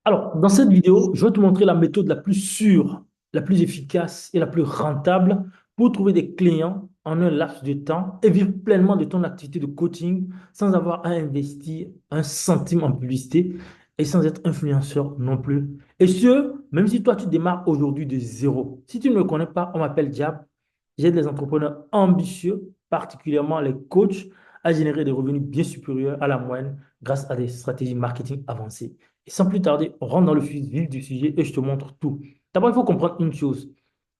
Alors, dans cette vidéo, je vais te montrer la méthode la plus sûre, la plus efficace et la plus rentable pour trouver des clients en un laps de temps et vivre pleinement de ton activité de coaching sans avoir à investir un centime en publicité et sans être influenceur non plus. Et ce, même si toi, tu démarres aujourd'hui de zéro. Si tu ne me connais pas, on m'appelle Diab. J'aide les entrepreneurs ambitieux, particulièrement les coachs, à générer des revenus bien supérieurs à la moyenne grâce à des stratégies marketing avancées. Et sans plus tarder, on rentre dans le vif du sujet et je te montre tout. D'abord, il faut comprendre une chose.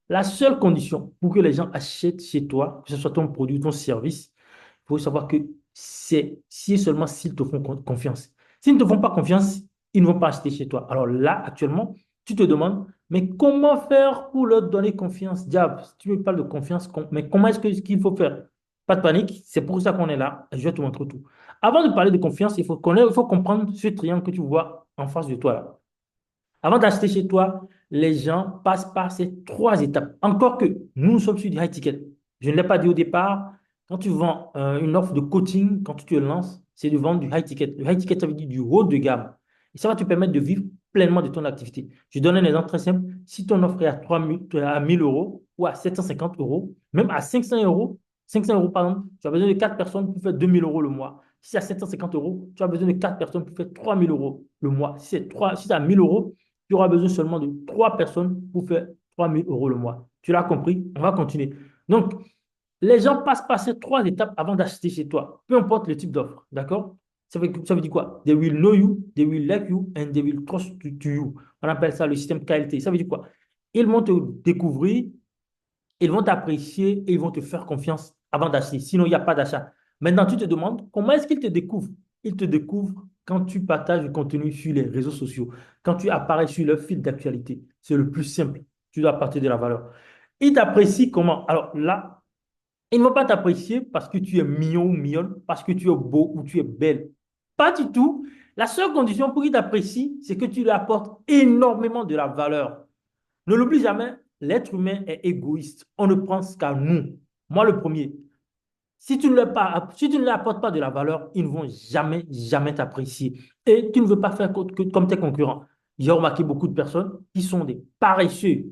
La seule condition pour que les gens achètent chez toi, que ce soit ton produit ou ton service, il faut savoir que c'est si et seulement s'ils te font confiance. S'ils ne te font pas confiance, ils ne vont pas acheter chez toi. Alors là, actuellement, tu te demandes, mais comment faire pour leur donner confiance? Diable, si tu me parles de confiance, mais comment est-ce qu'il faut faire? Pas de panique, c'est pour ça qu'on est là. Je vais te montrer tout. Avant de parler de confiance, il faut comprendre ce triangle que tu vois en face de toi là. Avant d'acheter chez toi, les gens passent par ces trois étapes. Encore que nous sommes sur du high ticket. Je ne l'ai pas dit au départ. Quand tu vends une offre de coaching, quand tu te lances, c'est de vendre du high ticket. Le high ticket, ça veut dire du haut de gamme. Et ça va te permettre de vivre pleinement de ton activité. Je donne un exemple très simple. Si ton offre est à 3000, à 1000 euros ou à 750 euros, même à 500 euros par exemple, tu as besoin de 4 personnes pour faire 2000 euros le mois. Si c'est à 750 euros, tu as besoin de 4 personnes pour faire 3000 euros le mois. Si c'est à 1000 euros, tu auras besoin seulement de 3 personnes pour faire 3000 € le mois. Tu l'as compris? On va continuer. Donc, les gens passent par ces trois étapes avant d'acheter chez toi, peu importe le type d'offre. D'accord? Ça veut dire quoi? They will know you, they will like you, and they will trust to you. On appelle ça le système KLT. Ça veut dire quoi? Ils vont te découvrir, ils vont t'apprécier et ils vont te faire confiance avant d'acheter. Sinon, il n'y a pas d'achat. Maintenant, tu te demandes comment est-ce qu'ils te découvrent? Ils te découvrent quand tu partages du contenu sur les réseaux sociaux, quand tu apparais sur leur fil d'actualité. C'est le plus simple. Tu dois partir de la valeur. Ils t'apprécient comment? Alors là, ils ne vont pas t'apprécier parce que tu es mignon ou mignonne, parce que tu es beau ou tu es belle. Pas du tout. La seule condition pour qu'ils t'apprécient, c'est que tu leur apportes énormément de la valeur. Ne l'oublie jamais, l'être humain est égoïste. On ne pense qu'à nous. Moi, le premier. Si tu ne leur apportes pas de la valeur, ils ne vont jamais, jamais t'apprécier. Et tu ne veux pas faire comme tes concurrents. J'ai remarqué beaucoup de personnes qui sont des paresseux.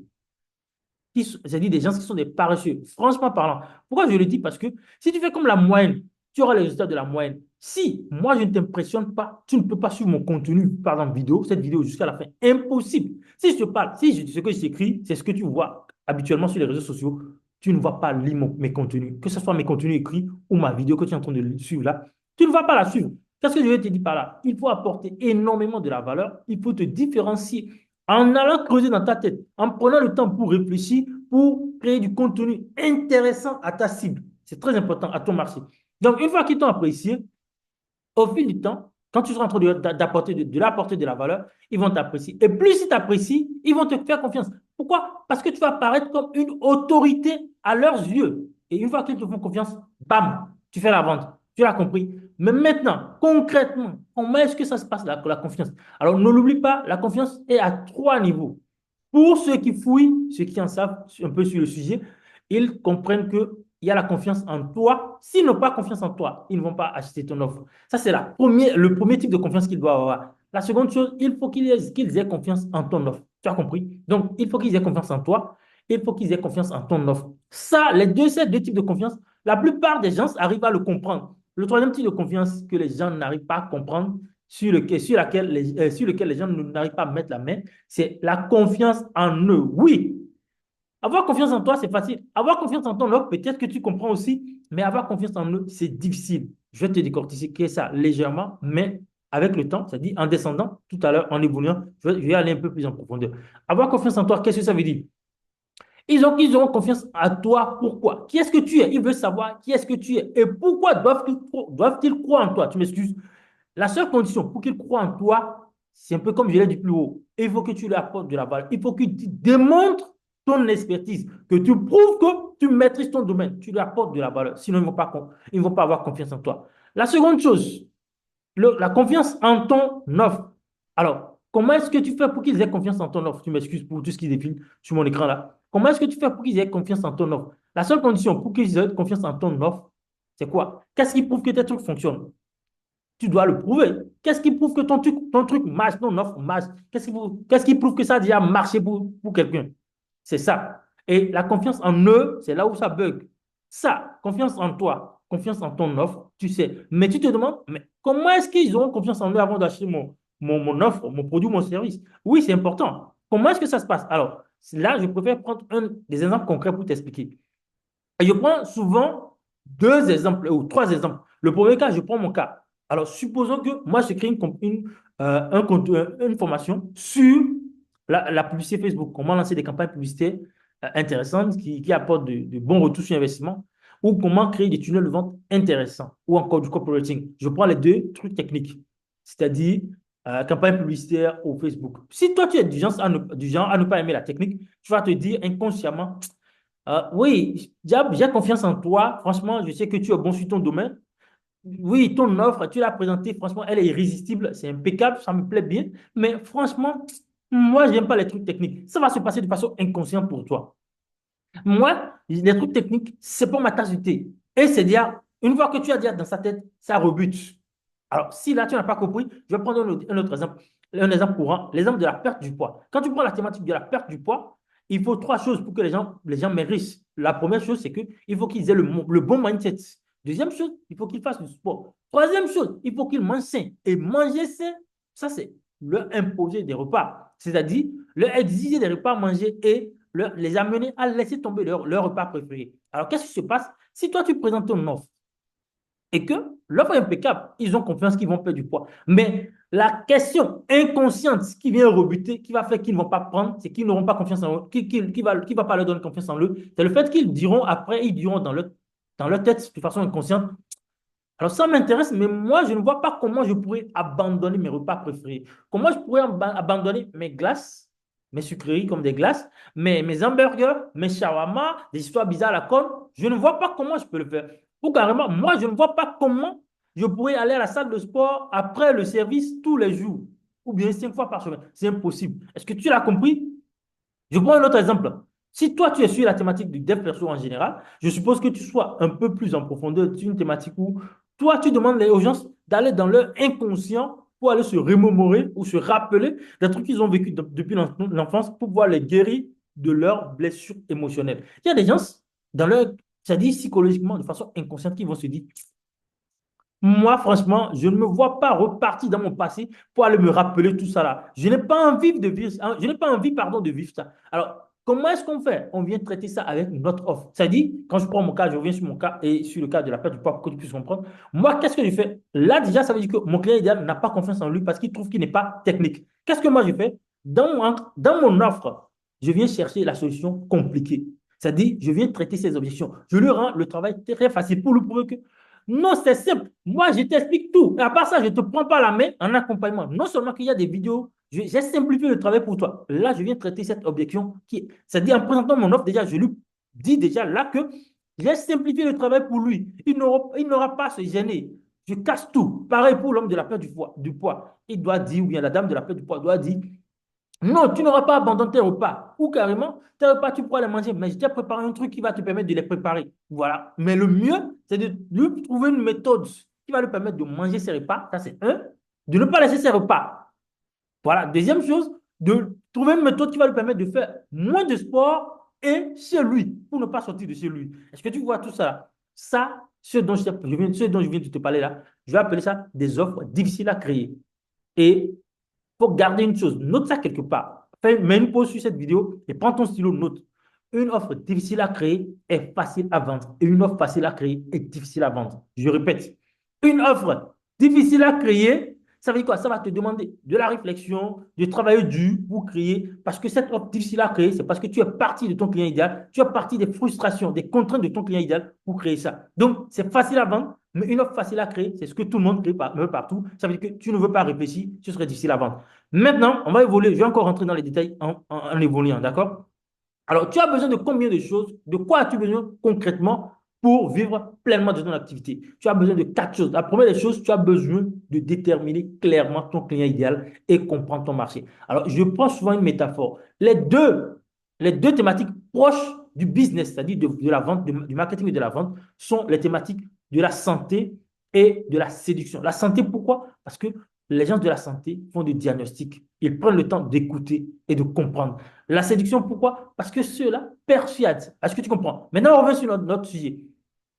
C'est-à-dire des gens qui sont des paresseux. Franchement parlant. Pourquoi je le dis? Parce que si tu fais comme la moyenne, tu auras les résultats de la moyenne. Si moi, je ne t'impressionne pas, tu ne peux pas suivre mon contenu, par exemple, vidéo, cette vidéo jusqu'à la fin. Impossible. Si je te parle, ce que j'écris, c'est ce que tu vois habituellement sur les réseaux sociaux, tu ne vas pas lire mes contenus, que ce soit mes contenus écrits ou ma vidéo que tu es en train de suivre là, tu ne vas pas la suivre. Qu'est-ce que je vais te dire par là? Il faut apporter énormément de la valeur, il faut te différencier en allant creuser dans ta tête, en prenant le temps pour réfléchir, pour créer du contenu intéressant à ta cible. C'est très important à ton marché. Donc, une fois qu'ils t'ont apprécié, au fil du temps, quand tu seras en train d'apporter de la valeur, ils vont t'apprécier. Et plus ils t'apprécient, ils vont te faire confiance. Pourquoi? Parce que tu vas apparaître comme une autorité à leurs yeux. Et une fois qu'ils te font confiance, bam, tu fais la vente. Tu l'as compris. Mais maintenant, concrètement, comment est-ce que ça se passe, la confiance? Alors, ne l'oublie pas, la confiance est à trois niveaux. Pour ceux qui fouillent, ceux qui en savent un peu sur le sujet, ils comprennent qu'il y a la confiance en toi. S'ils n'ont pas confiance en toi, ils ne vont pas acheter ton offre. Ça, c'est le premier type de confiance qu'ils doivent avoir. La seconde chose, il faut qu'ils aient confiance en ton offre. Tu as compris? Donc, il faut qu'ils aient confiance en toi. Il faut qu'ils aient confiance en ton offre. Ça, ces deux types de confiance, la plupart des gens arrivent à le comprendre. Le troisième type de confiance que les gens n'arrivent pas à comprendre, sur lequel les gens n'arrivent pas à mettre la main, c'est la confiance en eux. Oui, avoir confiance en toi, c'est facile. Avoir confiance en ton offre, peut-être que tu comprends aussi, mais avoir confiance en eux, c'est difficile. Je vais te décortiquer ça légèrement, mais avec le temps, c'est-à-dire en descendant tout à l'heure, en évoluant, je vais aller un peu plus en profondeur. Avoir confiance en toi, qu'est-ce que ça veut dire? Ils auront confiance en toi. Pourquoi? Qui est-ce que tu es? Ils veulent savoir qui est-ce que tu es et pourquoi doivent-ils croire en toi? Tu m'excuses. La seule condition pour qu'ils croient en toi, c'est un peu comme je l'ai dit plus haut. Il faut que tu leur apportes de la valeur. Il faut que tu démontres ton expertise, que tu prouves que tu maîtrises ton domaine. Tu leur apportes de la valeur. Sinon, ils ne vont pas avoir confiance en toi. La seconde chose, la confiance en ton offre. Alors, comment est-ce que tu fais pour qu'ils aient confiance en ton offre? Tu m'excuses pour tout ce qui défile sur mon écran là. Comment est-ce que tu fais pour qu'ils aient confiance en ton offre? La seule condition pour qu'ils aient confiance en ton offre, c'est quoi? Qu'est-ce qui prouve que tes trucs fonctionnent? Tu dois le prouver. Qu'est-ce qui prouve que ton truc marche, ton offre marche? Qu'est-ce qui prouve que ça a déjà marché pour quelqu'un? C'est ça. Et la confiance en eux, c'est là où ça bug. Ça, confiance en toi, confiance en ton offre, tu sais. Mais tu te demandes, mais comment est-ce qu'ils auront confiance en eux avant d'acheter mon offre, mon produit, mon service? Oui, c'est important. Comment est-ce que ça se passe? Alors, là, je préfère prendre des exemples concrets pour t'expliquer. Et je prends souvent deux exemples ou trois exemples. Le premier cas, je prends mon cas. Alors, supposons que moi, je crée une formation sur la publicité Facebook. Comment lancer des campagnes publicitaires intéressantes qui apportent de bons retours sur investissement ou comment créer des tunnels de vente intéressants ou encore du copywriting. Je prends les deux trucs techniques, c'est-à-dire campagne publicitaire au Facebook. Si toi, tu es du genre à ne pas aimer la technique, tu vas te dire inconsciemment, oui, j'ai confiance en toi. Franchement, je sais que tu es bon sur ton domaine. Oui, ton offre, tu l'as présentée. Franchement, elle est irrésistible. C'est impeccable. Ça me plaît bien. Mais franchement, moi, je n'aime pas les trucs techniques. Ça va se passer de façon inconsciente pour toi. Moi, les trucs techniques, c'est pas ma tasse de thé. Et c'est dire, une fois que tu as dit dans sa tête, ça rebute. Alors, si là, tu n'as pas compris, je vais prendre un autre exemple. Un exemple courant, l'exemple de la perte du poids. Quand tu prends la thématique de la perte du poids, il faut trois choses pour que les gens méritent. La première chose, c'est qu'il faut qu'ils aient le bon mindset. Deuxième chose, il faut qu'ils fassent du sport. Troisième chose, il faut qu'ils mangent sain. Et manger sain, ça, c'est leur imposer des repas. C'est-à-dire leur exiger des repas mangés et les amener à laisser tomber leur repas préféré. Alors, qu'est-ce qui se passe si toi, tu présentes ton offre et que l'offre est impeccable, ils ont confiance qu'ils vont perdre du poids. Mais la question inconsciente qui vient rebuter, qui va faire qu'ils ne vont pas prendre, c'est qu'ils n'auront pas confiance en eux, qui va pas leur donner confiance en eux, c'est le fait qu'ils diront après, ils diront dans leur tête de façon inconsciente, alors ça m'intéresse, mais moi, je ne vois pas comment je pourrais abandonner mes repas préférés. Comment je pourrais abandonner mes glaces, mes sucreries comme des glaces, mes hamburgers, mes shawarma, des histoires bizarres à la con. Je ne vois pas comment je peux le faire. Ou carrément, moi, je ne vois pas comment je pourrais aller à la salle de sport après le service tous les jours, ou bien 5 fois par semaine. C'est impossible. Est-ce que tu l'as compris? Je prends un autre exemple. Si toi, tu es sur la thématique du dev perso en général, je suppose que tu sois un peu plus en profondeur sur une thématique où toi, tu demandes aux gens d'aller dans leur inconscient pour aller se remémorer ou se rappeler des trucs qu'ils ont vécu depuis l'enfance pour pouvoir les guérir de leurs blessures émotionnelles. Il y a des gens, dans leur, c'est-à-dire psychologiquement, de façon inconsciente, qui vont se dire, moi, franchement, je ne me vois pas repartir dans mon passé pour aller me rappeler tout ça là. Je n'ai pas envie de vivre, je n'ai pas envie, pardon, de vivre ça. Alors, comment est-ce qu'on fait? On vient traiter ça avec notre offre. C'est-à-dire, quand je prends mon cas, je reviens sur mon cas et sur le cas de la perte du poids pour que tu puisses comprendre. Moi, qu'est-ce que je fais? Là, déjà, ça veut dire que mon client idéal n'a pas confiance en lui parce qu'il trouve qu'il n'est pas technique. Qu'est-ce que moi, je fais? Dans mon offre, je viens chercher la solution compliquée. C'est-à-dire, je viens traiter ses objections. Je lui rends le travail très facile pour lui prouver que non, c'est simple. Moi, je t'explique tout. Et à part ça, je ne te prends pas la main en accompagnement. Non seulement qu'il y a des vidéos, j'ai simplifié le travail pour toi. Là, je viens traiter cette objection c'est-à-dire en présentant mon offre, déjà, je lui dis déjà là que j'ai simplifié le travail pour lui. Il n'aura pas à se gêner. Je casse tout. Pareil pour l'homme de la perte du poids. Il doit dire, ou bien la dame de la perte du poids doit dire, non, tu n'auras pas abandonné tes repas. Ou carrément, tes repas, tu pourras les manger. Mais je t'ai préparé un truc qui va te permettre de les préparer. Voilà. Mais le mieux, c'est de lui trouver une méthode qui va lui permettre de manger ses repas. Ça, c'est un. De ne pas laisser ses repas. Voilà. Deuxième chose, de trouver une méthode qui va lui permettre de faire moins de sport et chez lui, pour ne pas sortir de chez lui. Est-ce que tu vois tout ça? Ça, ce dont je viens de te parler là, je vais appeler ça des offres difficiles à créer. Et faut garder une chose, note ça quelque part. Mets une pause sur cette vidéo et prends ton stylo, note. Une offre difficile à créer est facile à vendre et une offre facile à créer est difficile à vendre. Je répète, une offre difficile à créer, ça veut dire quoi? Ça va te demander de la réflexion, de travailler dur pour créer. Parce que cette offre difficile à créer, c'est parce que tu es parti de ton client idéal, tu es parti des frustrations, des contraintes de ton client idéal pour créer ça. Donc, c'est facile à vendre, mais une offre facile à créer, c'est ce que tout le monde crée partout. Ça veut dire que tu ne veux pas réfléchir, ce serait difficile à vendre. Maintenant, on va évoluer. Je vais encore rentrer dans les détails en évoluant, d'accord? Alors, tu as besoin de combien de choses? De quoi as-tu besoin concrètement pour vivre pleinement de ton activité? Tu as besoin de quatre choses. La première des choses, tu as besoin de déterminer clairement ton client idéal et comprendre ton marché. Alors, je prends souvent une métaphore. Les deux thématiques proches du business, c'est-à-dire de la vente, du marketing et de la vente, sont les thématiques de la santé et de la séduction. La santé, pourquoi? Parce que les gens de la santé font des diagnostics. Ils prennent le temps d'écouter et de comprendre. La séduction, pourquoi? Parce que ceux-là persuadent. Est-ce que tu comprends? Maintenant, on revient sur notre sujet.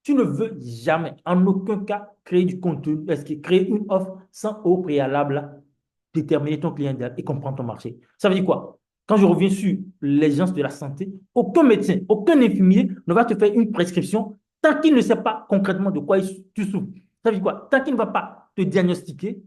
Tu ne veux jamais, en aucun cas, créer du contenu, est-ce que créer une offre sans au préalable déterminer ton client idéal et comprendre ton marché. Ça veut dire quoi? Quand je reviens sur l'exigence de la santé, aucun médecin, aucun infirmier ne va te faire une prescription tant qu'il ne sait pas concrètement de quoi tu souffres. Ça veut dire quoi? Tant qu'il ne va pas te diagnostiquer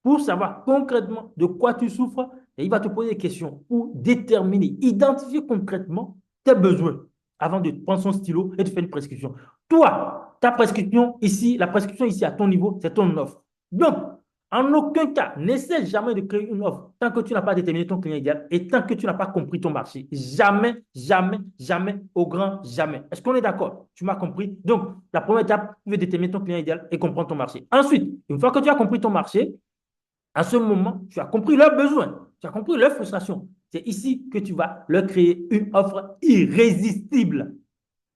pour savoir concrètement de quoi tu souffres, et il va te poser des questions pour déterminer, identifier concrètement tes besoins avant de prendre son stylo et de faire une prescription. Toi, ta prescription ici, la prescription ici à ton niveau, c'est ton offre. Donc, en aucun cas, n'essaie jamais de créer une offre tant que tu n'as pas déterminé ton client idéal et tant que tu n'as pas compris ton marché. Jamais, jamais, jamais, au grand jamais. Est-ce qu'on est d'accord? Tu m'as compris? Donc, la première étape, tu veux déterminer ton client idéal et comprendre ton marché. Ensuite, une fois que tu as compris ton marché, à ce moment, tu as compris leurs besoins, tu as compris leurs frustrations. C'est ici que tu vas leur créer une offre irrésistible.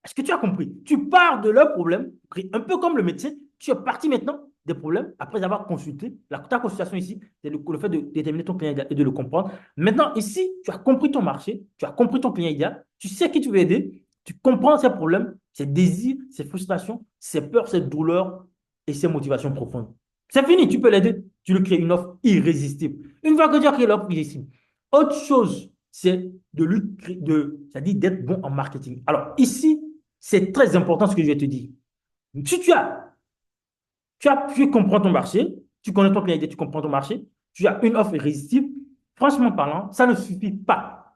Est-ce que tu as compris? Tu pars de leurs problèmes, un peu comme le médecin, tu es parti maintenant des problèmes après avoir consulté. Ta consultation ici, c'est le fait de déterminer ton client idéal et de le comprendre. Maintenant, ici, tu as compris ton marché, tu as compris ton client idéal, tu sais qui tu veux aider, tu comprends ses problèmes, ses désirs, ses frustrations, ses peurs, ses douleurs et ses motivations profondes. C'est fini, tu peux l'aider. Tu lui crées une offre irrésistible. Une fois que tu as créé l'offre irrésistible, autre chose, c'est de lui créer, c'est-à-dire d'être bon en marketing. Alors ici, c'est très important ce que je vais te dire. Si tu comprends ton marché, tu connais ton client, tu comprends ton marché, tu as une offre irrésistible, franchement parlant, ça ne suffit pas.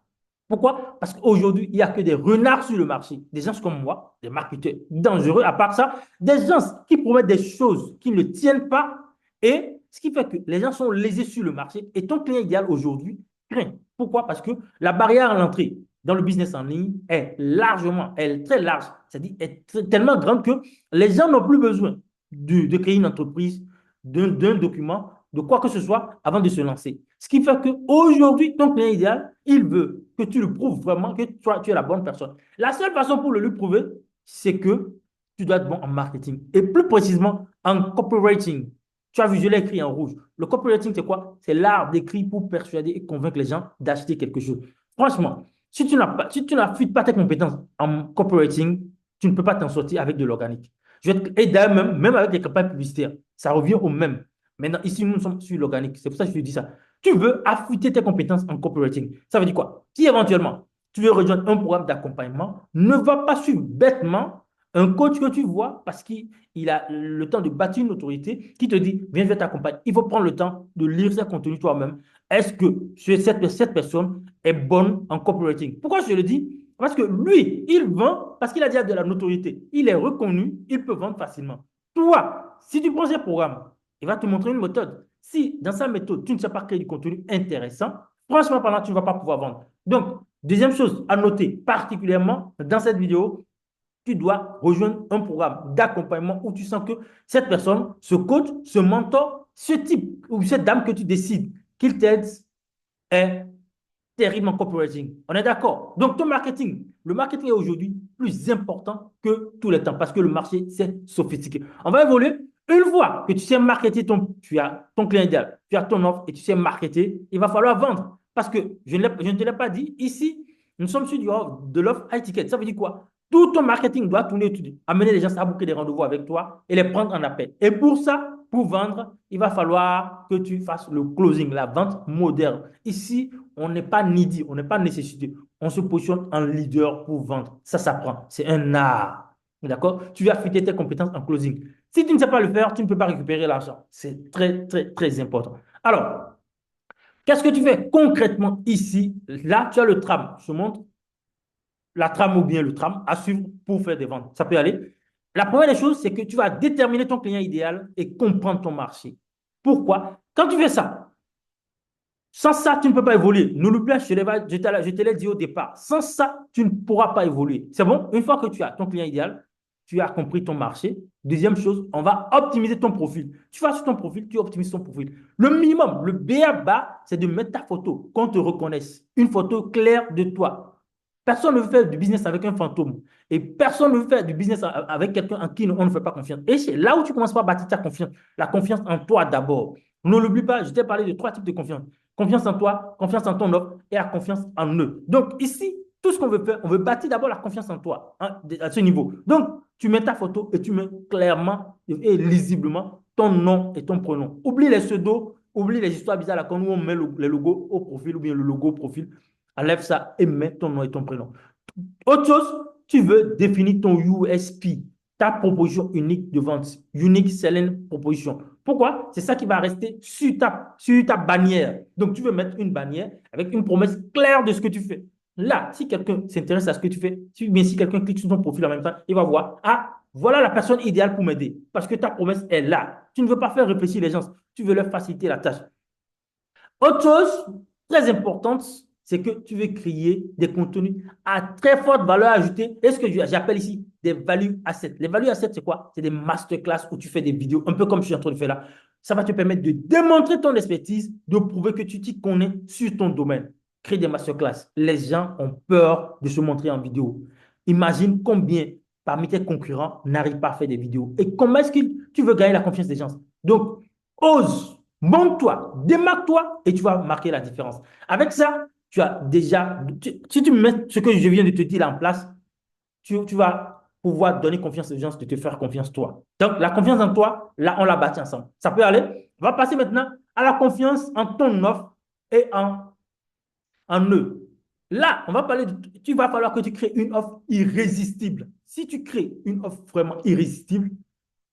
Pourquoi? Parce qu'aujourd'hui, il n'y a que des renards sur le marché. Des gens comme moi, des marketeurs dangereux, à part ça, des gens qui promettent des choses qui ne tiennent pas. Et ce qui fait que les gens sont lésés sur le marché. Et ton client idéal aujourd'hui craint. Pourquoi? Parce que la barrière à l'entrée dans le business en ligne est largement, elle est très large, c'est-à-dire est tellement grande que les gens n'ont plus besoin de créer une entreprise, d'un document, de quoi que ce soit avant de se lancer. Ce qui fait qu'aujourd'hui, ton client idéal, il veut que tu lui prouves vraiment que toi, tu es la bonne personne. La seule façon pour le lui prouver, c'est que tu dois être bon en marketing et plus précisément en copywriting. Tu as vu, je l'ai écrit en rouge. Le copywriting, c'est quoi? C'est l'art d'écrire pour persuader et convaincre les gens d'acheter quelque chose. Franchement, si tu n'affûtes pas tes compétences en copywriting, tu ne peux pas t'en sortir avec de l'organique. Et d'ailleurs, même avec les campagnes publicitaires, ça revient au même. Maintenant, ici, nous sommes sur l'organique. C'est pour ça que je te dis ça. Tu veux affûter tes compétences en copywriting. Ça veut dire quoi? Si éventuellement, tu veux rejoindre un programme d'accompagnement, ne va pas suivre bêtement un coach que tu vois parce qu'il a le temps de bâtir une autorité qui te dit, viens, je vais t'accompagner. Il faut prendre le temps de lire ses contenus toi-même. Est-ce que cette personne est bonne en copywriting? Pourquoi je le dis? Parce que lui, il vend parce qu'il a déjà de la notoriété. Il est reconnu, il peut vendre facilement. Toi, si tu prends ce programme, il va te montrer une méthode. Si dans sa méthode, tu ne sais pas créer du contenu intéressant, franchement parlant, tu ne vas pas pouvoir vendre. Donc, deuxième chose à noter, particulièrement dans cette vidéo, tu dois rejoindre un programme d'accompagnement où tu sens que cette personne, ce coach, ce mentor, ce type ou cette dame que tu décides qu'il t'aide est terrible en copywriting. On est d'accord? Donc, ton marketing, le marketing est aujourd'hui plus important que tous les temps parce que le marché, c'est sophistiqué. On va évoluer. Une fois que tu sais marketer tu as ton client idéal, tu as ton offre et tu sais marketer, il va falloir vendre. Parce que je ne te l'ai pas dit, ici, nous sommes sur de l'offre high ticket. Ça veut dire quoi? Tout ton marketing doit tourner autour de amener les gens à booker des rendez-vous avec toi et les prendre en appel. Et pour ça, pour vendre, il va falloir que tu fasses le closing, la vente moderne. Ici, on n'est pas needy, on n'est pas nécessité. On se positionne en leader pour vendre. Ça s'apprend. C'est un art. D'accord? Tu vas affûter tes compétences en closing. Si tu ne sais pas le faire, tu ne peux pas récupérer l'argent. C'est très, très, très important. Alors, qu'est-ce que tu fais concrètement ici? Là, tu as le tram. Je te montre la trame ou bien le tram à suivre pour faire des ventes. Ça peut aller. La première des choses, c'est que tu vas déterminer ton client idéal et comprendre ton marché. Pourquoi? Quand tu fais ça, sans ça, tu ne peux pas évoluer. Ne l'oublie pas, je te l'ai dit au départ. Sans ça, tu ne pourras pas évoluer. C'est bon? Une fois que tu as ton client idéal, tu as compris ton marché. Deuxième chose, on va optimiser ton profil. Tu vas sur ton profil, tu optimises ton profil. Le minimum, le BABA, c'est de mettre ta photo, qu'on te reconnaisse. Une photo claire de toi. Personne ne veut faire du business avec un fantôme. Et personne ne veut faire du business avec quelqu'un en qui on ne fait pas confiance. Et c'est là où tu commences par bâtir ta confiance. La confiance en toi d'abord. Ne l'oublie pas, je t'ai parlé de trois types de confiance. Confiance en toi, confiance en ton offre et la confiance en eux. Donc ici, tout ce qu'on veut faire, on veut bâtir d'abord la confiance en toi, hein, à ce niveau. Donc, tu mets ta photo et tu mets clairement et lisiblement ton nom et ton prénom. Oublie les pseudos, oublie les histoires bizarres là, quand nous on met les logos au profil ou bien le logo au profil. Enlève ça et mets ton nom et ton prénom. Autre chose, tu veux définir ton USP, ta proposition unique de vente, Unique Selling Proposition. Pourquoi? C'est ça qui va rester sur ta bannière. Donc, tu veux mettre une bannière avec une promesse claire de ce que tu fais. Là, si quelqu'un s'intéresse à ce que tu fais, si quelqu'un clique sur ton profil en même temps, il va voir, ah, voilà la personne idéale pour m'aider. Parce que ta promesse est là. Tu ne veux pas faire réfléchir les gens, tu veux leur faciliter la tâche. Autre chose très importante, c'est que tu veux créer des contenus à très forte valeur ajoutée. Et ce que j'appelle ici des value assets. Les value assets, c'est quoi? C'est des masterclass où tu fais des vidéos, un peu comme je suis en train de faire là. Ça va te permettre de démontrer ton expertise, de prouver que tu t'y connais sur ton domaine. Crée des masterclass. Les gens ont peur de se montrer en vidéo. Imagine combien parmi tes concurrents n'arrivent pas à faire des vidéos. Et comment est-ce que tu veux gagner la confiance des gens? Donc, ose. Montre-toi, démarque-toi et tu vas marquer la différence. Avec ça, tu as déjà, si tu mets ce que je viens de te dire en place, tu vas pouvoir donner confiance aux gens, de te faire confiance toi. Donc, la confiance en toi, là, on la bâtit ensemble. Ça peut aller. On va passer maintenant à la confiance en ton offre et en eux. Là, on va parler tu vas falloir que tu crées une offre irrésistible. Si tu crées une offre vraiment irrésistible,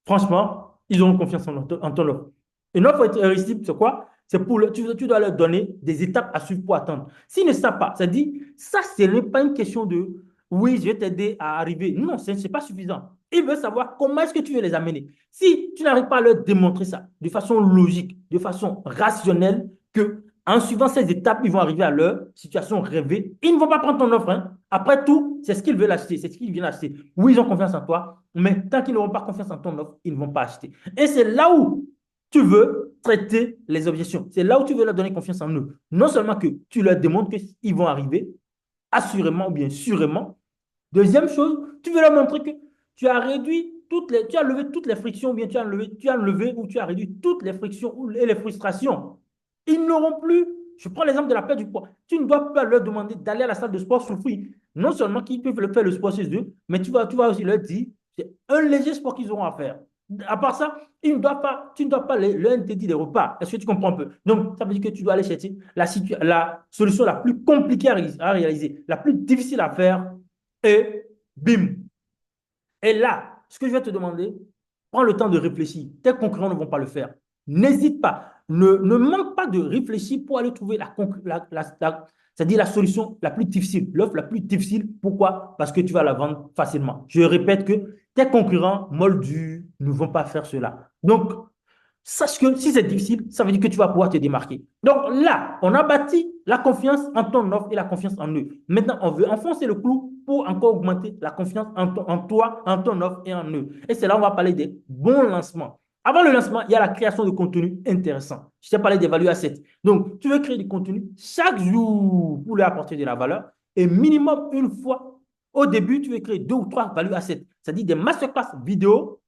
franchement, ils auront confiance en ton offre. Une offre irrésistible, c'est quoi? C'est pour tu dois leur donner des étapes à suivre pour attendre. S'ils ne savent pas, ça dit, ça, ce n'est pas une question de oui, je vais t'aider à arriver. Non, ce n'est pas suffisant. Ils veulent savoir comment est-ce que tu veux les amener. Si tu n'arrives pas à leur démontrer ça de façon logique, de façon rationnelle, que en suivant ces étapes, ils vont arriver à leur situation rêvée, ils ne vont pas prendre ton offre, hein. Après tout, c'est ce qu'ils veulent acheter, c'est ce qu'ils viennent acheter. Oui, ils ont confiance en toi, mais tant qu'ils n'auront pas confiance en ton offre, ils ne vont pas acheter. Et c'est là où tu veux traiter les objections. C'est là où tu veux leur donner confiance en eux. Non seulement que tu leur démontres qu'ils vont arriver, assurément ou bien sûrement. Deuxième chose, tu veux leur montrer que tu as réduit tu as levé toutes les frictions, ou bien tu as levé ou tu as réduit toutes les frictions et les frustrations. Ils n'auront plus, je prends l'exemple de la perte du poids. Tu ne dois pas leur demander d'aller à la salle de sport souffrir. Non seulement qu'ils peuvent le faire le sport chez eux, mais tu vas aussi leur dire, c'est un léger sport qu'ils auront à faire. À part ça, tu ne dois pas leur interdire des repas. Est-ce que tu comprends un peu? Donc, ça veut dire que tu dois aller chercher la solution la plus compliquée à réaliser, la plus difficile à faire, et bim. Et là, ce que je vais te demander, prends le temps de réfléchir. Tes concurrents ne vont pas le faire. N'hésite pas. Ne manque pas de réfléchir pour aller trouver c'est-à-dire la solution la plus difficile, l'offre la plus difficile. Pourquoi? Parce que tu vas la vendre facilement. Je répète que tes concurrents moldus ne vont pas faire cela. Donc, sache que si c'est difficile, ça veut dire que tu vas pouvoir te démarquer. Donc là, on a bâti la confiance en ton offre et la confiance en eux. Maintenant, on veut enfoncer le clou pour encore augmenter la confiance en toi, en ton offre et en eux. Et c'est là où on va parler des bons lancements. Avant le lancement, il y a la création de contenu intéressant. Je t'ai parlé des value assets. Donc, tu veux créer du contenu chaque jour pour leur apporter de la valeur et minimum une fois. Au début, tu veux créer 2 ou 3 value assets, c'est-à-dire des masterclass vidéo,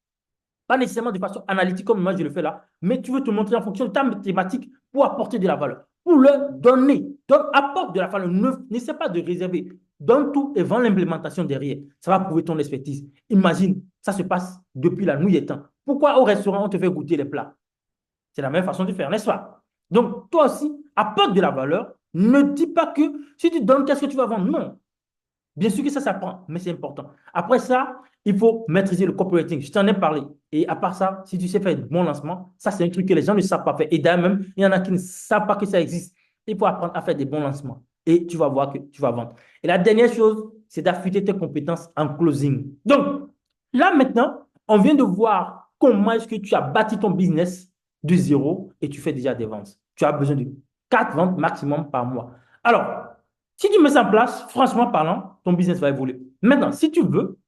pas nécessairement de façon analytique comme moi je le fais là, mais tu veux te montrer en fonction de ta thématique pour apporter de la valeur, pour leur donner. Donc, apporte de la valeur. N'essaie pas de réserver. Donne tout et vends l'implémentation derrière. Ça va prouver ton expertise. Imagine, ça se passe depuis la nuit des temps. Pourquoi au restaurant, on te fait goûter les plats? C'est la même façon de faire, n'est-ce pas? Donc, toi aussi, apporte de la valeur. Ne dis pas que si tu donnes, qu'est-ce que tu vas vendre? Non. Bien sûr que ça s'apprend, mais c'est important. Après ça, il faut maîtriser le copywriting. Je t'en ai parlé. Et à part ça, si tu sais faire de bons lancements, ça, c'est un truc que les gens ne savent pas faire. Et d'ailleurs, même, il y en a qui ne savent pas que ça existe. Il faut apprendre à faire des bons lancements. Et tu vas voir que tu vas vendre. Et la dernière chose, c'est d'affûter tes compétences en closing. Donc, là, maintenant, on vient de voir comment est-ce que tu as bâti ton business de zéro et tu fais déjà des ventes. Tu as besoin de 4 ventes maximum par mois. Alors, si tu mets ça en place, franchement parlant, ton business va évoluer. Maintenant, si tu veux,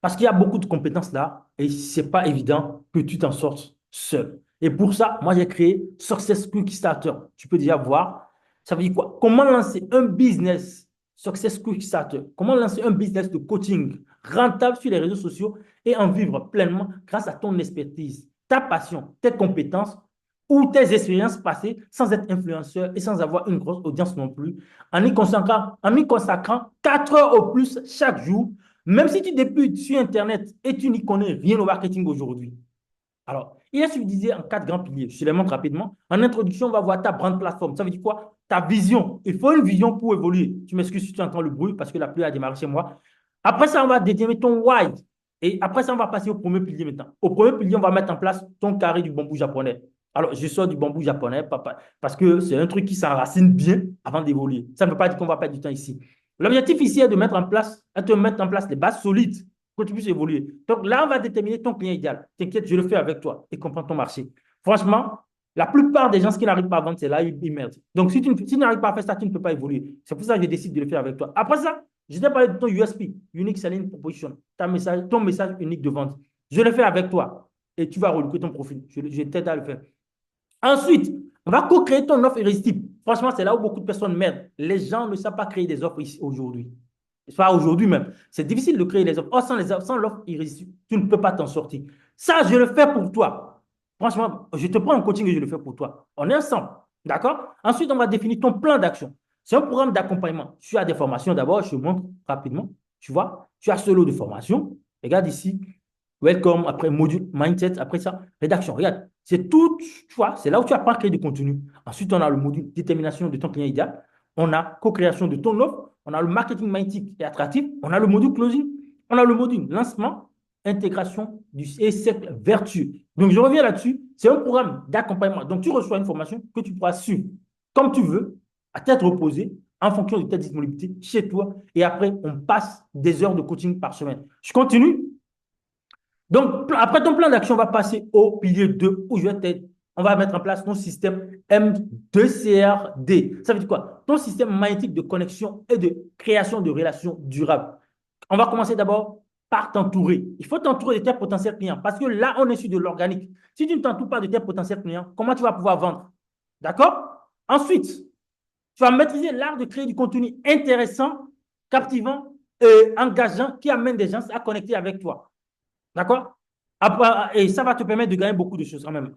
parce qu'il y a beaucoup de compétences là, et ce n'est pas évident que tu t'en sortes seul. Et pour ça, moi, j'ai créé Success Quick Starter. Tu peux déjà voir. Ça veut dire quoi? Comment lancer un business Success Quick Starter. Comment lancer un business de coaching rentable sur les réseaux sociaux et en vivre pleinement grâce à ton expertise, ta passion, tes compétences ou tes expériences passées sans être influenceur et sans avoir une grosse audience non plus, en y consacrant 4 heures au plus chaque jour, même si tu débutes sur Internet et tu n'y connais rien au marketing aujourd'hui. Alors, il est subdivisé en 4 grands piliers. Je te les montre rapidement. En introduction, on va voir ta brand plateforme. Ça veut dire quoi? Ta vision. Il faut une vision pour évoluer. Tu m'excuses si tu entends le bruit parce que la pluie a démarré chez moi. Après ça, on va déterminer ton why. Et après ça, on va passer au premier pilier maintenant. Au premier pilier, on va mettre en place ton carré du bambou japonais. Alors, je sors du bambou japonais parce que c'est un truc qui s'enracine bien avant d'évoluer. Ça ne veut pas dire qu'on va perdre du temps ici. L'objectif ici est de te mettre en place des bases solides pour que tu puisses évoluer. Donc là, on va déterminer ton client idéal. T'inquiète, je le fais avec toi et comprends ton marché. Franchement, la plupart des gens qui n'arrivent pas à vendre, c'est là, ils merdent. Donc, si tu n'arrives pas à faire ça, tu ne peux pas évoluer. C'est pour ça que je décide de le faire avec toi. Après ça, je t'ai parlé de ton USP, Unique Selling Proposition, ton message unique de vente. Je le fais avec toi et tu vas relooker ton profil. Je t'aide à le faire. Ensuite, on va co-créer ton offre irrésistible. Franchement, c'est là où beaucoup de personnes merdent. Les gens ne savent pas créer des offres ici aujourd'hui. Pas aujourd'hui même. C'est difficile de créer les offres. Or, sans l'offre irrésistible, tu ne peux pas t'en sortir. Ça, je le fais pour toi. Franchement, je te prends en coaching et je le fais pour toi. On est ensemble. D'accord? Ensuite, on va définir ton plan d'action. C'est un programme d'accompagnement. Tu as des formations d'abord, je te montre rapidement. Tu vois, tu as ce lot de formations. Regarde ici. Welcome, après module, mindset, après ça, rédaction. Regarde, c'est tout, tu vois, c'est là où tu apprends à créer du contenu. Ensuite, on a le module détermination de ton client idéal. On a co-création de ton offre. On a le marketing mindset et attractif. On a le module closing. On a le module lancement, intégration et cercle vertueux. Donc, je reviens là-dessus. C'est un programme d'accompagnement. Donc, tu reçois une formation que tu pourras suivre comme tu veux, à tête reposée, en fonction de ta disponibilité chez toi. Et après, on passe des heures de coaching par semaine. Je continue. Donc, après ton plan d'action, on va passer au pilier 2 où on va mettre en place ton système M2CRD. Ça veut dire quoi? Ton système magnétique de connexion et de création de relations durables. On va commencer d'abord par t'entourer. Il faut t'entourer de tes potentiels clients parce que là, on est sur de l'organique. Si tu ne t'entoures pas de tes potentiels clients, comment tu vas pouvoir vendre? D'accord? Ensuite, tu vas maîtriser l'art de créer du contenu intéressant, captivant et engageant qui amène des gens à connecter avec toi. D'accord? Et ça va te permettre de gagner beaucoup de choses quand même.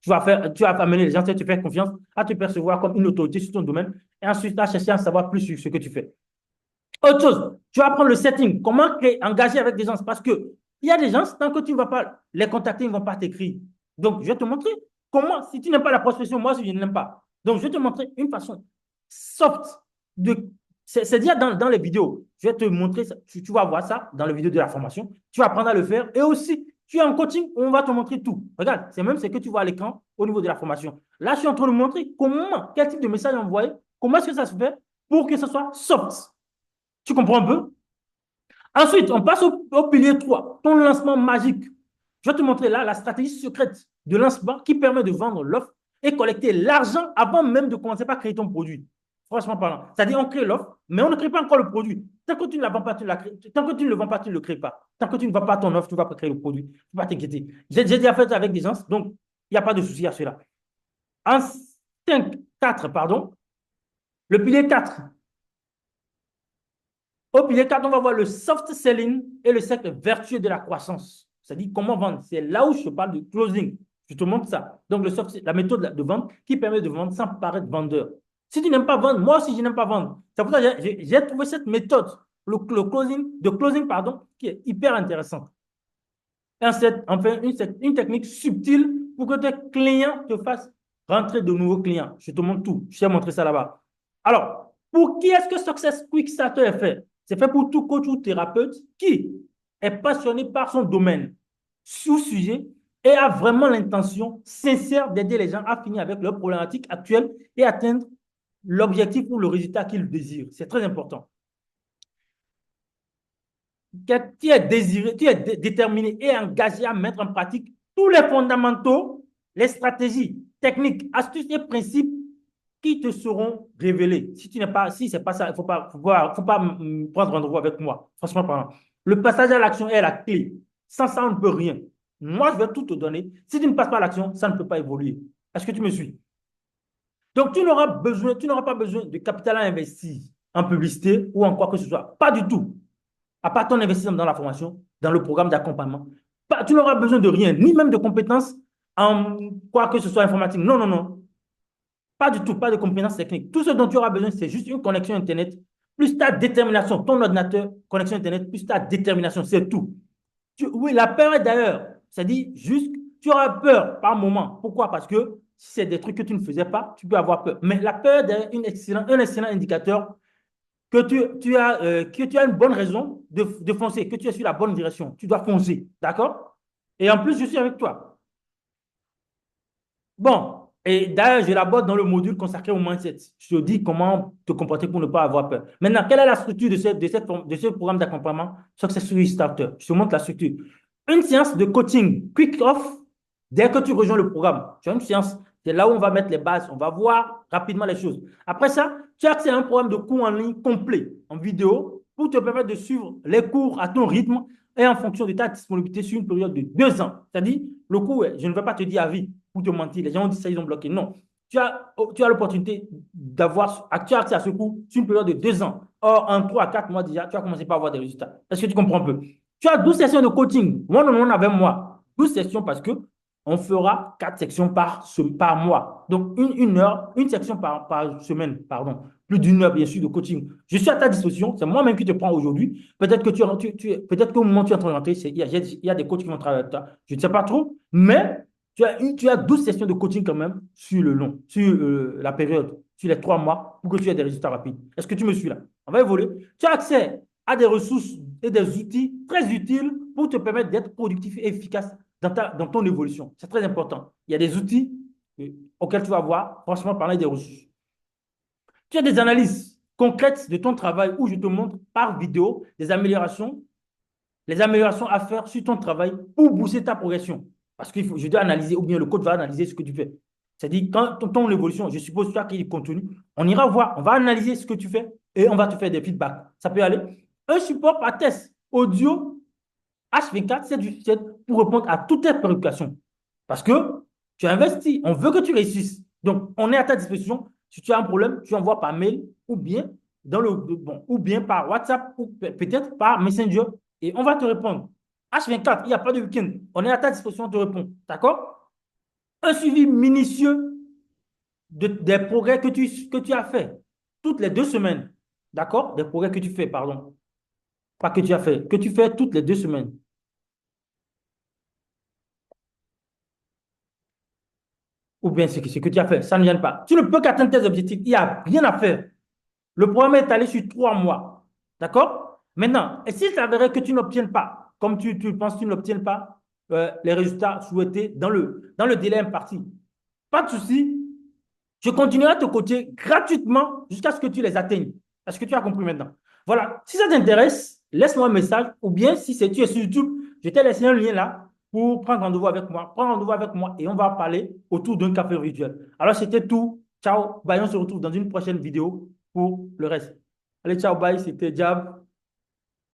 Tu vas amener les gens à te faire confiance, à te percevoir comme une autorité sur ton domaine et ensuite à chercher à savoir plus sur ce que tu fais. Autre chose, tu vas apprendre le setting, comment engager avec des gens parce que il y a des gens, tant que tu ne vas pas les contacter, ils ne vont pas t'écrire. Donc, je vais te montrer comment, si tu n'aimes pas la prospection, moi, si je n'aime pas. Donc, je vais te montrer une façon soft de. C'est dire dans les vidéos. Je vais te montrer ça. Tu vas voir ça dans les vidéos de la formation. Tu vas apprendre à le faire. Et aussi, tu es en coaching, on va te montrer tout. Regarde, c'est même ce que tu vois à l'écran au niveau de la formation. Là, je suis en train de montrer comment, quel type de message envoyer, comment est-ce que ça se fait pour que ce soit soft. Tu comprends un peu? Ensuite, on passe au pilier 3, ton lancement magique. Je vais te montrer là la stratégie secrète de lancement qui permet de vendre l'offre et collecter l'argent avant même de commencer par créer ton produit. Franchement parlant. C'est-à-dire, on crée l'offre, mais on ne crée pas encore le produit. Tant que tu ne la vends pas, tu la crées. Tant que tu ne le vends pas, tu ne le crées pas. Tant que tu ne vends pas ton offre, tu ne vas pas créer le produit. Tu ne vas pas t'inquiéter. J'ai déjà fait ça avec des gens, donc il n'y a pas de souci à cela. En 5, 4, pardon, le pilier 4, au pilier 4, on va voir le soft selling et le cercle vertueux de la croissance. C'est-à-dire comment vendre. C'est là où je parle de closing. Je te montre ça. Donc, la méthode de vente qui permet de vendre sans paraître vendeur. Si tu n'aimes pas vendre, moi aussi, je n'aime pas vendre. C'est pour ça que j'ai trouvé cette méthode, de closing, pardon, qui est hyper intéressante. Enfin, une technique subtile pour que tes clients te fassent rentrer de nouveaux clients. Je te montre tout. Je t'ai montré ça là-bas. Alors, pour qui est-ce que Success Quick Starter est fait? C'est fait pour tout coach ou thérapeute qui est passionné par son domaine, sous-sujet, et a vraiment l'intention sincère d'aider les gens à finir avec leurs problématiques actuelles et atteindre l'objectif ou le résultat qu'ils désirent. C'est très important. Tu es désiré, tu es déterminé et engagé à mettre en pratique tous les fondamentaux, les stratégies, techniques, astuces et principes qui te seront révélés. Si c'est pas ça, il ne faut pas prendre rendez-vous avec moi. Franchement parlant. Le passage à l'action est la clé. Sans ça, on ne peut rien. Moi, je vais tout te donner. Si tu ne passes pas à l'action, ça ne peut pas évoluer. Est-ce que tu me suis? Donc, tu n'auras pas besoin de capital à investir. en publicité ou en quoi que ce soit. Pas du tout. À part ton investissement dans la formation, dans le programme d'accompagnement, tu n'auras besoin de rien, ni même de compétences en quoi que ce soit informatique. Non, non, non. Pas du tout, pas de compétences techniques. Tout ce dont tu auras besoin, c'est juste une connexion Internet, plus ta détermination, ton ordinateur, connexion Internet, plus ta détermination, c'est tout. Oui, la peur est d'ailleurs, c'est-à-dire juste, tu auras peur par moment. Pourquoi? Parce que si c'est des trucs que tu ne faisais pas, tu peux avoir peur. Mais la peur est un excellent indicateur que tu as une bonne raison de foncer, que tu es sur la bonne direction. Tu dois foncer, d'accord? Et en plus, je suis avec toi. Bon, et d'ailleurs, je l'aborde dans le module consacré au mindset. Je te dis comment te comporter pour ne pas avoir peur. Maintenant, quelle est la structure de ce programme d'accompagnement Successfully Starter? Je te montre la structure. Une séance de coaching quick-off dès que tu rejoins le programme. Tu as une séance, c'est là où on va mettre les bases, on va voir rapidement les choses. Après ça, tu as accès à un programme de cours en ligne complet, en vidéo, pour te permettre de suivre les cours à ton rythme et en fonction de ta disponibilité sur une période de 2 ans. C'est-à-dire, le cours, je ne vais pas te dire à vie pour te mentir. Les gens ont dit ça, ils ont bloqué. Non. Tu as l'opportunité d'avoir, tu as accès à ce cours sur une période de 2 ans. Or, en 3 à 4 mois déjà, tu as commencé par avoir des résultats. Est-ce que tu comprends un peu? Tu as 12 sessions de coaching, one-on-one avec moi. 12 sessions parce que on fera 4 sections par mois. Donc, une heure, une section par semaine, pardon. Plus d'une heure, bien sûr, de coaching. Je suis à ta disposition. C'est moi-même qui te prends aujourd'hui. Peut-être que peut-être qu'au moment où tu es en train de rentrer, il y a des coachs qui vont travailler avec toi. Je ne sais pas trop. Mais tu as 12 sessions de coaching quand même sur la période, sur les 3 mois, pour que tu aies des résultats rapides. Est-ce que tu me suis là? On va évoluer. Tu as accès à des ressources et des outils très utiles pour te permettre d'être productif et efficace dans ton évolution. C'est très important. Il y a des outils auxquels tu vas voir, franchement, parler des ressources. Tu as des analyses concrètes de ton travail où je te montre par vidéo les améliorations à faire sur ton travail pour booster ta progression. Parce que je dois analyser, ou bien le code va analyser ce que tu fais. C'est-à-dire, quand ton évolution, je suppose, toi qui est contenu, on ira voir, on va analyser ce que tu fais et on va te faire des feedbacks. Ça peut aller. Un support par test audio H24, c'est du 7 pour répondre à toutes tes préoccupations. Parce que tu as investi, on veut que tu réussisses. Donc, on est à ta disposition. Si tu as un problème, tu envoies par mail ou bien, ou bien par WhatsApp ou peut-être par Messenger et on va te répondre. H24, il n'y a pas de week-end. On est à ta disposition, on te répond. D'accord? Un suivi minutieux des progrès que tu as fait toutes les 2 semaines. D'accord? Des progrès que tu fais, pardon. Pas que tu as fait, que tu fais toutes les 2 semaines. Ou bien ce que tu as fait, ça ne vient pas. Tu ne peux qu'atteindre tes objectifs. Il n'y a rien à faire. Le programme est allé sur 3 mois. D'accord? Maintenant, et s'il s'avérait que tu n'obtiens pas, comme tu penses que tu n'obtiens pas les résultats souhaités dans le délai imparti, pas de souci. Je continuerai à te coacher gratuitement jusqu'à ce que tu les atteignes. Est-ce que tu as compris maintenant? Voilà. Si ça t'intéresse, laisse-moi un message. Ou bien, si tu es sur YouTube, je t'ai laissé un lien là pour prendre rendez-vous avec moi. Prends rendez-vous avec moi et on va parler autour d'un café virtuel. Alors, c'était tout. Ciao. Bye. On se retrouve dans une prochaine vidéo pour le reste. Allez, ciao. Bye. C'était Jab.